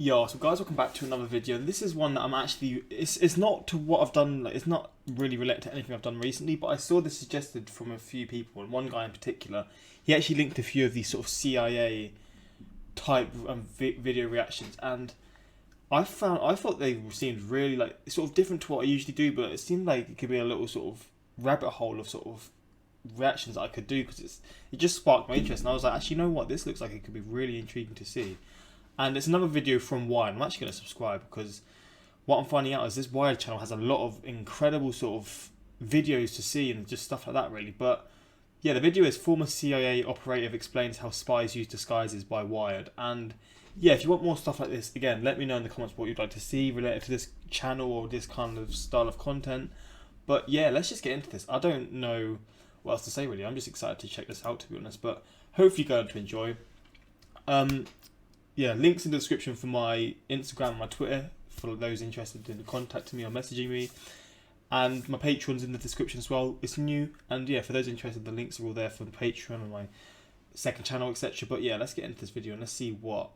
Yo, so guys, welcome back to another video. This is one that I'm actually, it's not to what I've done, like, it's not really related to anything I've done recently, but I saw this suggested from a few people, and one guy in particular, he actually linked a few of these sort of CIA type video reactions, and I thought they seemed really like sort of different to what I usually do, but it seemed like it could be a little sort of rabbit hole of sort of reactions that I could do, because it just sparked my interest, and I was like, actually, you know what, this looks like it could be really intriguing to see. And it's another video from Wired. I'm actually going to subscribe because what I'm finding out is this Wired channel has a lot of incredible sort of videos to see and just stuff like that, really. But yeah, the video is former CIA operative explains how spies use disguises by Wired. And yeah, if you want more stuff like this, again, let me know in the comments what you'd like to see related to this channel or this kind of style of content. But yeah, let's just get into this. I don't know what else to say, really. I'm just excited to check this out, to be honest. But hopefully you're going to enjoy. Yeah, links in the description for my Instagram and my Twitter for those interested in contacting me or messaging me. And my Patreon's in the description as well. It's new. And yeah, for those interested, the links are all there for the Patreon and my second channel, etc. But yeah, let's get into this video and let's see what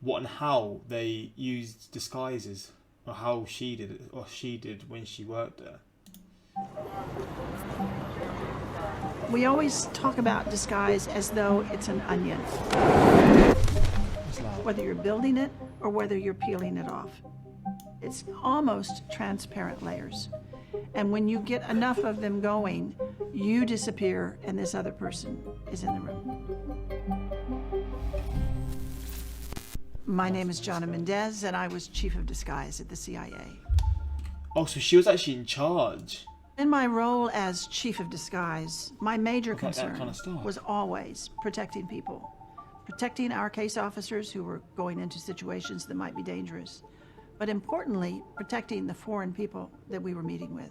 and how they used disguises, or how she did when she worked there. We always talk about disguise as though it's an onion. Whether you're building it or whether you're peeling it off. It's almost transparent layers. And when you get enough of them going, you disappear and this other person is in the room. My name is Jonna Mendez and I was chief of disguise at the CIA. Oh, so she was actually in charge. In my role as chief of disguise, my major concern kind of stuff was always protecting people. Protecting our case officers who were going into situations that might be dangerous, but importantly, protecting the foreign people that we were meeting with,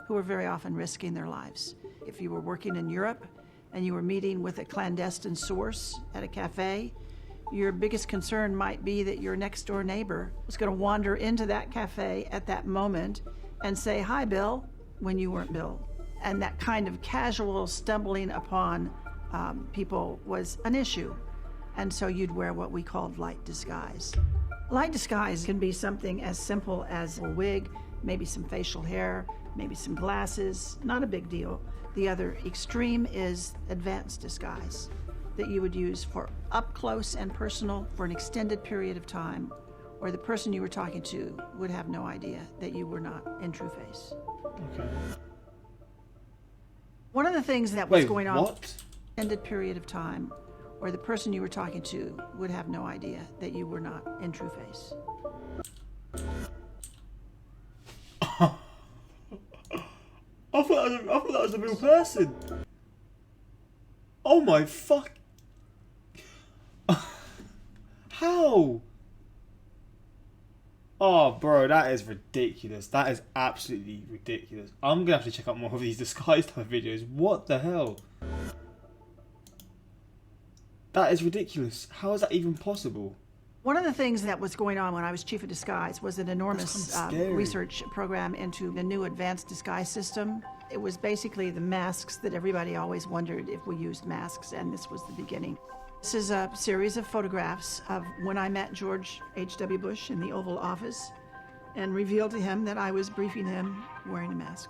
who were very often risking their lives. If you were working in Europe and you were meeting with a clandestine source at a cafe, your biggest concern might be that your next door neighbor was going to wander into that cafe at that moment and say, "Hi, Bill," when you weren't Bill. And that kind of casual stumbling upon people was an issue. And so you'd wear what we called light disguise. Light disguise can be something as simple as a wig, maybe some facial hair, maybe some glasses, not a big deal. The other extreme is advanced disguise that you would use for up close and personal for an extended period of time, or the person you were talking to would have no idea that you were not in true face. Okay. One of the things that was going on, what? Extended period of time, or the person you were talking to would have no idea that you were not in true face. I thought that was a real person. Oh my fuck. How? Oh, bro, that is ridiculous. That is absolutely ridiculous. I'm gonna have to check out more of these disguise type videos. What the hell? That is ridiculous. How is that even possible? One of the things that was going on when I was chief of disguise was an enormous research program into the new advanced disguise system. It was basically the masks that everybody always wondered if we used masks, and this was the beginning. This is a series of photographs of when I met George H.W. Bush in the Oval Office and revealed to him that I was briefing him wearing a mask.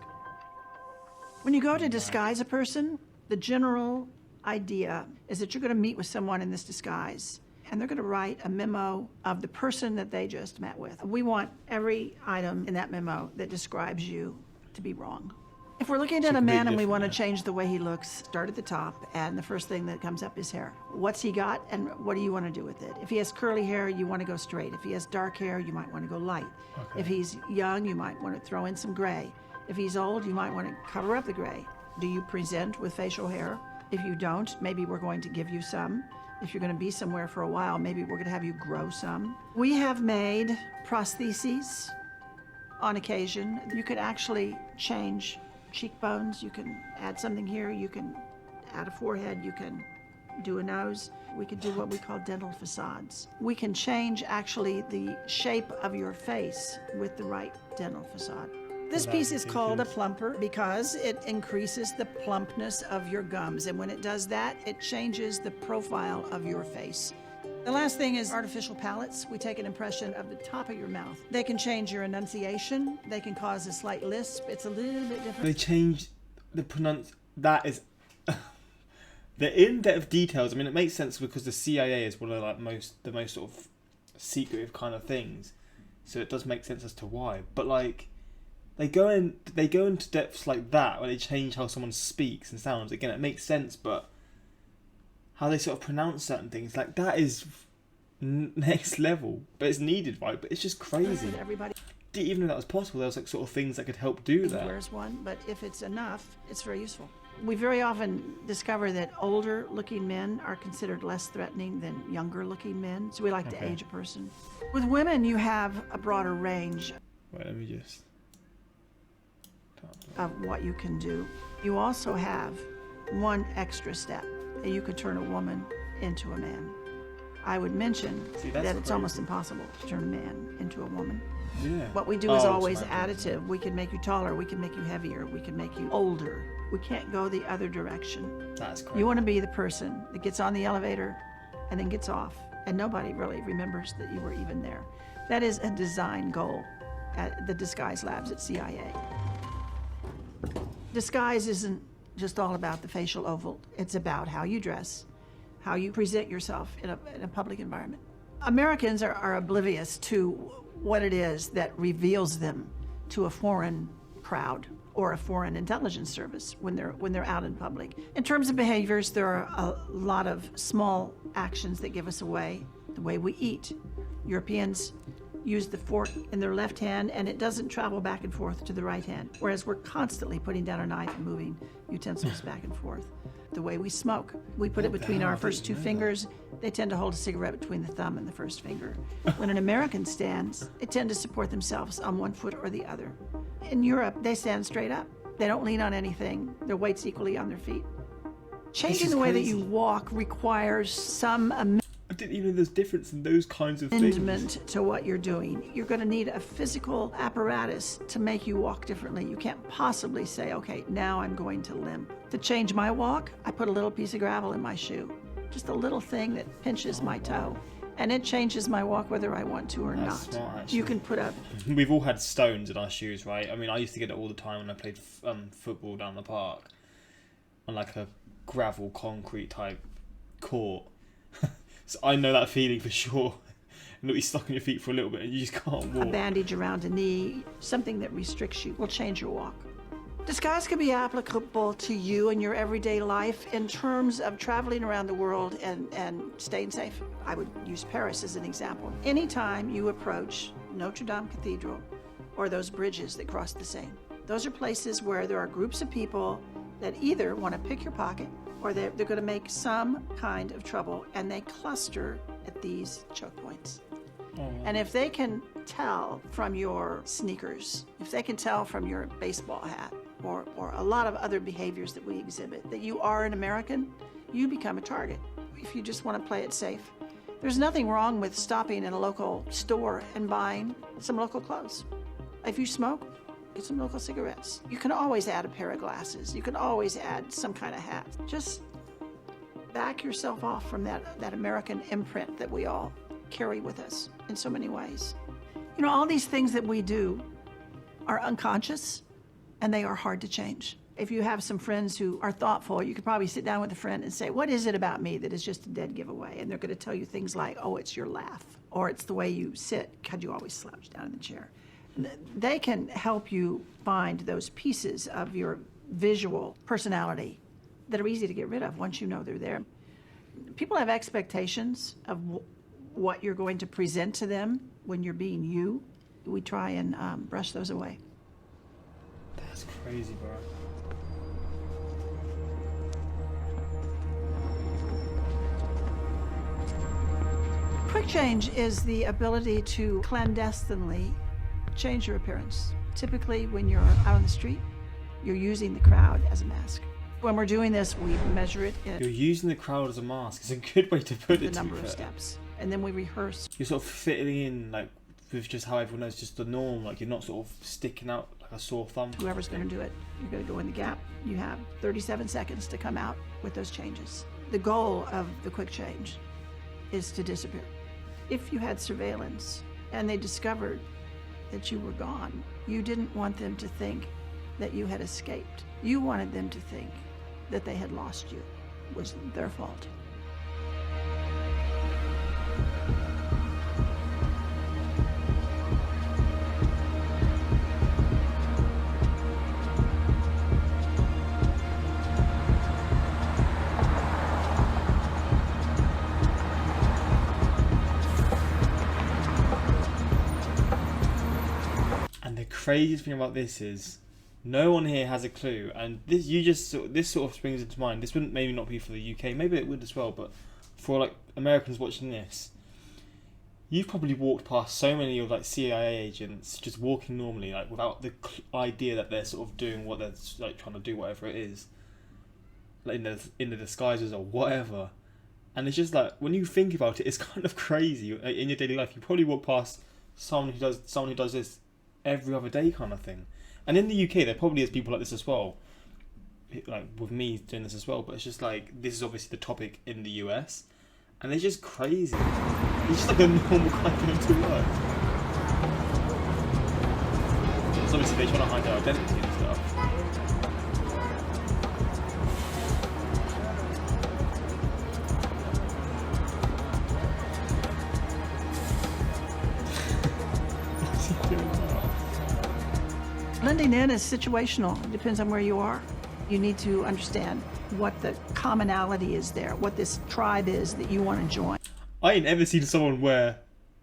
When you go to disguise a person, the general idea is that you're going to meet with someone in this disguise and they're going to write a memo of the person that they just met with. We want every item in that memo that describes you to be wrong. If we're looking at a man and we want to change the way he looks, start at the top, and the first thing that comes up is hair. What's he got and what do you want to do with it? If he has curly hair, you want to go straight. If he has dark hair, you might want to go light. Okay. If he's young, you might want to throw in some gray. If he's old, you might want to cover up the gray. Do you present with facial hair? If you don't, maybe we're going to give you some. If you're going to be somewhere for a while, maybe we're going to have you grow some. We have made prostheses on occasion. You could actually change cheekbones. You can add something here. You can add a forehead. You can do a nose. We could do what we call dental facades. We can change actually the shape of your face with the right dental facade. This piece is called a plumper because it increases the plumpness of your gums. And when it does that, it changes the profile of your face. The last thing is artificial palates. We take an impression of the top of your mouth. They can change your enunciation. They can cause a slight lisp. It's a little bit different. They change the that is the in-depth details. I mean, it makes sense because the CIA is one of like the most sort of secretive kind of things, so it does make sense as to why. But like, they go into depths like that where they change how someone speaks and sounds. Again, it makes sense, but how they sort of pronounce certain things, like that is next level, but it's needed, right? But it's just crazy. Everybody Didn't even know that was possible. There was like sort of things that could help do that. wears one, but if it's enough, it's very useful. We very often discover that older looking men are considered less threatening than younger looking men, so we like to age a person. With women, you have a broader range Wait, let me just of what you can do. You also have one extra step. You could turn a woman into a man. I would mention that it's almost impossible to turn a man into a woman. Yeah. What we do is always additive. We can make you taller, we can make you heavier, we can make you older. We can't go the other direction. That's crazy. You want to be the person that gets on the elevator and then gets off, and nobody really remembers that you were even there. That is a design goal at the disguise labs at CIA. Disguise isn't just all about the facial oval. It's about how you dress, how you present yourself in a public environment. Americans are oblivious to what it is that reveals them to a foreign crowd or a foreign intelligence service when they're out in public. In terms of behaviors, there are a lot of small actions that give us away. The way we eat. Europeans use the fork in their left hand and it doesn't travel back and forth to the right hand, whereas we're constantly putting down a knife and moving utensils back and forth. The way we smoke, we put it between our first two fingers. They tend to hold a cigarette between the thumb and the first finger. When an American stands, they tend to support themselves on one foot or the other. In Europe, they stand straight up. They don't lean on anything. Their weight's equally on their feet. Changing the way that you walk requires some I didn't even know there's difference in those kinds of amendment things. to what you're doing. You're going to need a physical apparatus to make you walk differently. You can't possibly say, okay, now I'm going to limp. To change my walk, I put a little piece of gravel in my shoe. Just a little thing that pinches my toe. And it changes my walk whether I want to or not. Smart, actually. You can put up... We've all had stones in our shoes, right? I mean, I used to get it all the time when I played football down the park. On like a gravel, concrete type court. So I know that feeling for sure. And it'll be stuck on your feet for a little bit and you just can't walk. A bandage around a knee, something that restricts you, will change your walk. Disguise can be applicable to you in your everyday life in terms of traveling around the world and staying safe. I would use Paris as an example. Anytime you approach Notre Dame Cathedral or those bridges that cross the Seine, those are places where there are groups of people that either want to pick your pocket or they're going to make some kind of trouble, and they cluster at these choke points. And if they can tell from your sneakers, if they can tell from your baseball hat, or a lot of other behaviors that we exhibit, that you are an American, you become a target. If you just want to play it safe. There's nothing wrong with stopping in a local store and buying some local clothes. If you smoke, get some local cigarettes. You can always add a pair of glasses. You can always add some kind of hat. Just back yourself off from that American imprint that we all carry with us in so many ways. You know, all these things that we do are unconscious and they are hard to change. If you have some friends who are thoughtful, you could probably sit down with a friend and say, what is it about me that is just a dead giveaway? And they're going to tell you things like, oh, it's your laugh, or it's the way you sit, because you always slouch down in the chair. They can help you find those pieces of your visual personality that are easy to get rid of once you know they're there. People have expectations of what you're going to present to them when you're being you. We try and brush those away. That's crazy, bro. Quick change is the ability to clandestinely change your appearance. Typically, when you're out on the street, you're using the crowd as a mask. When we're doing this, we measure it in You're using the crowd as a mask. It's a good way to put the it. number of steps. And then we rehearse. You're sort of fitting in, like, with just how everyone knows, just the norm. Like, you're not sort of sticking out like a sore thumb. Whoever's going to do it, you're going to go in the gap. You have 37 seconds to come out with those changes. The goal of the quick change is to disappear. If you had surveillance and they discovered that you were gone, you didn't want them to think that you had escaped. You wanted them to think that they had lost you. It was their fault. And the craziest thing about this is, no one here has a clue, and this sort of springs into mind. This wouldn't maybe not be for the UK, maybe it would as well, but for like Americans watching this, you've probably walked past so many of like CIA agents just walking normally, like without the idea that they're sort of doing what they're like trying to do, whatever it is, like in the disguises or whatever. And it's just like, when you think about it, it's kind of crazy. Like, in your daily life, you probably walk past someone who does this every other day, kind of thing. And in the UK, there probably is people like this as well, like with me doing this as well. But it's just like, this is obviously the topic in the US, and it's just crazy. It's just like a normal guy going to work. It's obviously they're trying to hide their identity and stuff. What's he doing now? Blending in is situational. It depends on where you are. You need to understand what the commonality is there, what this tribe is that you want to join. I ain't ever seen someone wear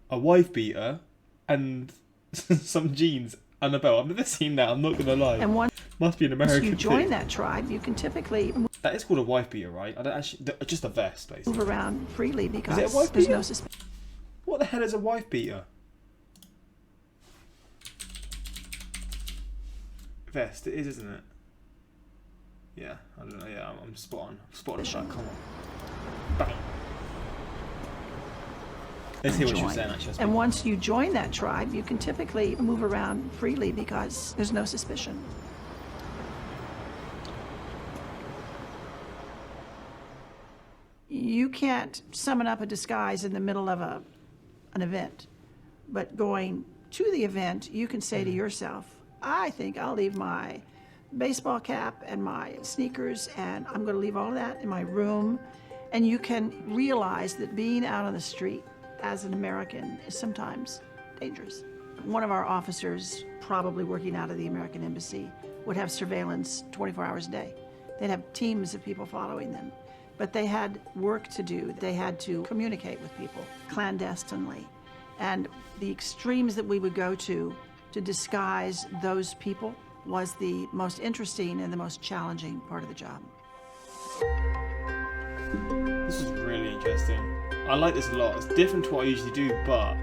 a wife beater and some jeans and a belt. I've never seen that, I'm not going to lie. And once Must be an American you join thing. that tribe, you can typically That is called a wife beater, right? I don't actually... Just a vest, basically. move around freely because Is it a wife there's beater? no suspicion. What the hell is a wife beater? Vest, it is, isn't it? Yeah, I don't know. Yeah, I'm spot on. I'm spot on with that. Come on. Bang. Let's hear what she was saying, actually. And once you join that tribe, you can typically move around freely because there's no suspicion. You can't summon up a disguise in the middle of an event, but going to the event, you can say to yourself, I think I'll leave my baseball cap and my sneakers, and I'm going to leave all of that in my room. And you can realize that being out on the street as an American is sometimes dangerous. One of our officers, probably working out of the American Embassy, would have surveillance 24 hours a day. They'd have teams of people following them. But they had work to do. They had to communicate with people clandestinely. And the extremes that we would go to disguise those people was the most interesting and the most challenging part of the job. This is really interesting. I like this a lot. It's different to what I usually do, but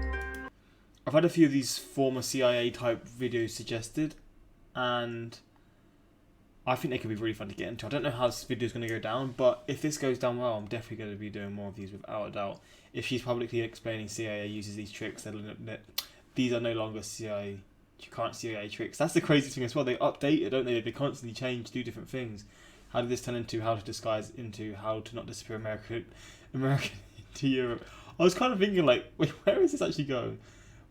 I've had a few of these former CIA type videos suggested, and I think they could be really fun to get into. I don't know how this video is going to go down, but if this goes down well, I'm definitely going to be doing more of these without a doubt. If she's publicly explaining CIA uses these tricks, that these are no longer current CIA tricks. That's the crazy thing as well. They update it, don't they? They constantly change, do different things. How did this turn into how to disguise into how to not disappear American into Europe? I was kind of thinking, like, wait, where is this actually going?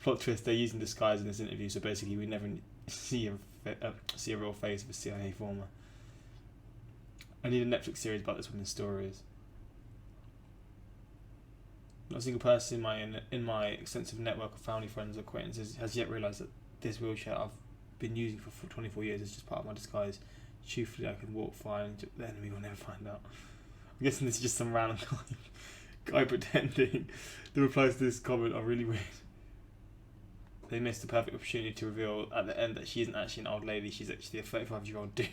Plot twist, they're using disguise in this interview, so basically we never see a real face of a CIA former. I need a Netflix series about this women's stories. Not a single person in my extensive network of family, friends, acquaintances has yet realised that this wheelchair I've been using for 24 years is just part of my disguise. Truthfully, I can walk fine, and the enemy will never find out. I'm guessing this is just some random guy pretending. The replies to this comment are really weird. They missed the perfect opportunity to reveal at the end that she isn't actually an old lady, she's actually a 35-year-old dude.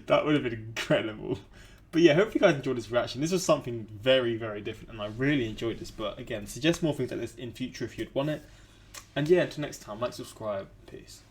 That would have been incredible. But yeah, hope you guys enjoyed this reaction. This was something very, very different, and I really enjoyed this. But again, suggest more things like this in future if you'd want it. And yeah, until next time, like, subscribe, peace.